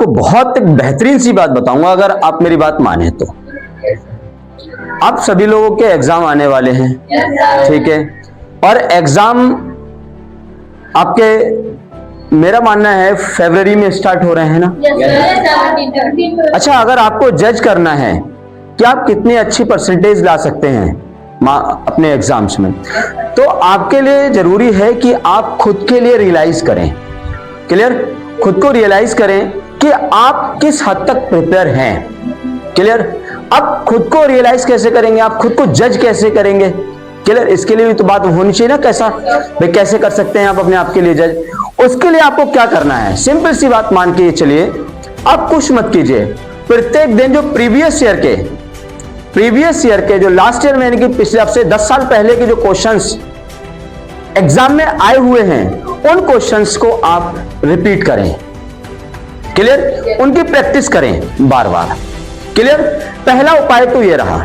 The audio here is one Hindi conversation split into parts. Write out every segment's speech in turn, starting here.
आपको बहुत एक बेहतरीन सी बात बताऊंगा, अगर आप मेरी बात माने तो। आप सभी लोगों के एग्जाम आने वाले हैं, ठीक है, और एग्जाम आपके, मेरा मानना है फरवरी में स्टार्ट हो रहे हैं ना। अच्छा, अगर आपको जज करना है कि आप कितनी अच्छी परसेंटेज ला सकते हैं अपने एग्जाम्स में, तो आपके लिए जरूरी है कि आप खुद के लिए रियलाइज करें, क्लियर, खुद को रियलाइज करें कि आप किस हद तक प्रिपेयर हैं, क्लियर। अब खुद को रियलाइज कैसे करेंगे, आप खुद को जज कैसे करेंगे, क्लियर, इसके लिए भी तो बात होनी चाहिए ना, कैसा भाई कैसे कर सकते हैं आप अपने आप के लिए जज। उसके लिए आपको क्या करना है, सिंपल सी बात मान के चलिए, आप कुछ मत कीजिए, प्रत्येक दिन जो प्रीवियस ईयर के जो लास्ट ईयर में, यानी कि पिछले आपसे 10 साल पहले के जो क्वेश्चंस एग्जाम में आए हुए हैं, उन क्वेश्चंस को आप रिपीट करें, क्लियर, उनकी प्रैक्टिस करें बार बार, क्लियर। पहला उपाय तो ये रहा।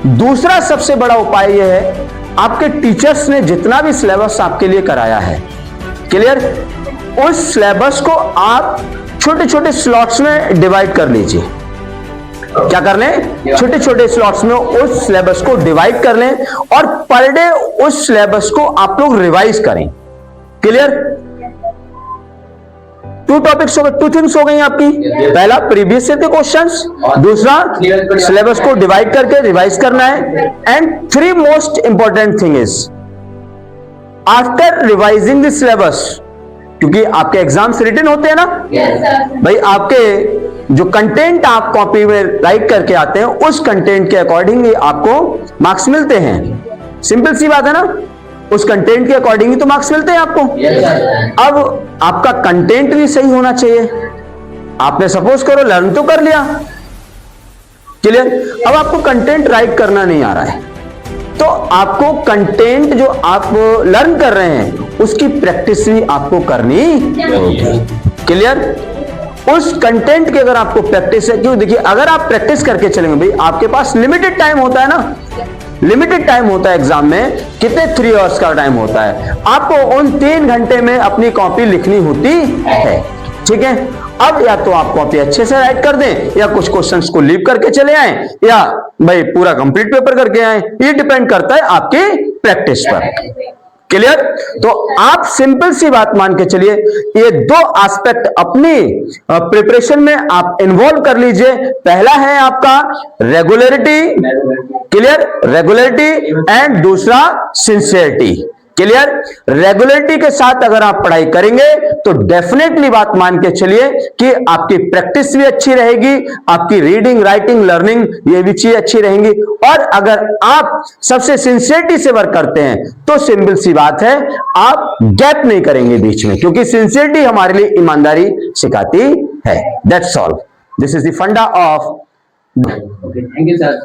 दूसरा सबसे बड़ा उपाय ये है, आपके टीचर्स ने जितना भी सिलेबस आपके लिए कराया है, क्लियर, उस सिलेबस को आप छोटे छोटे स्लॉट्स में डिवाइड कर लीजिए। क्या कर लें, छोटे छोटे स्लॉट्स में उस सिलेबस को डिवाइड कर लें और पर डे उस सिलेबस को आप लोग रिवाइज करें, क्लियर। 2 टॉपिक्स हो गए, 2 थिंग्स हो गई आपकी। पहला प्रीवियस ईयर के क्वेश्चंस, दूसरा सिलेबस को डिवाइड करके रिवाइज करना है, and 3 most important thing is after revising the syllabus, क्योंकि आपके एग्जाम्स रिटन होते हैं ना, भाई आपके जो कंटेंट आप कॉपी में राइट करके आते हैं, उस कंटेंट के अकॉर्डिंग ही आपको मार्क्स मिलते हैं। सिंपल सी बात है ना, उस कंटेंट के अकॉर्डिंग ही तो मार्क्स मिलते हैं आपको। अब आपका कंटेंट भी सही होना चाहिए। आपने सपोज करो लर्न तो कर लिया, क्लियर, अब आपको कंटेंट राइट करना नहीं आ रहा है, तो आपको कंटेंट जो आप लर्न कर रहे हैं उसकी प्रैक्टिस भी आपको करनी होगी, क्लियर। उस कंटेंट की अगर आपको प्रैक्टिस है, क्यों, देखिए अगर आप प्रैक्टिस करके चलेंगे, भाई आपके पास लिमिटेड टाइम होता है ना, लिमिटेड टाइम होता है एग्जाम में, कितने 3 आवर्स का टाइम होता है, आपको उन 3 घंटे में अपनी कॉपी लिखनी होती है, ठीक है। अब या तो आप कॉपी अच्छे से राइट कर दें, या कुछ क्वेश्चंस को लीव करके चले आए, या भाई पूरा कंप्लीट पेपर करके आए, ये डिपेंड करता है आपकी प्रैक्टिस पर, क्लियर। तो आप सिंपल सी बात मान के चलिए, ये 2 एस्पेक्ट अपनी प्रिपरेशन में आप इन्वॉल्व कर लीजिए। पहला है आपका रेगुलरिटी, क्लियर, रेगुलरिटी, एंड दूसरा सिंसियरिटी, क्लियर। रेगुलरिटी के साथ अगर आप पढ़ाई करेंगे तो डेफिनेटली बात मान के चलिए कि आपकी प्रैक्टिस भी अच्छी रहेगी, आपकी रीडिंग, राइटिंग, लर्निंग, ये भी चीज अच्छी रहेंगी। और अगर आप सबसे सिंसियरिटी से वर्क करते हैं तो सिंपल सी बात है, आप गैप नहीं करेंगे बीच में, क्योंकि सिंसियरिटी हमारे लिए ईमानदारी सिखाती है। That's all, this is the फंडा ऑफ। Thank you sir.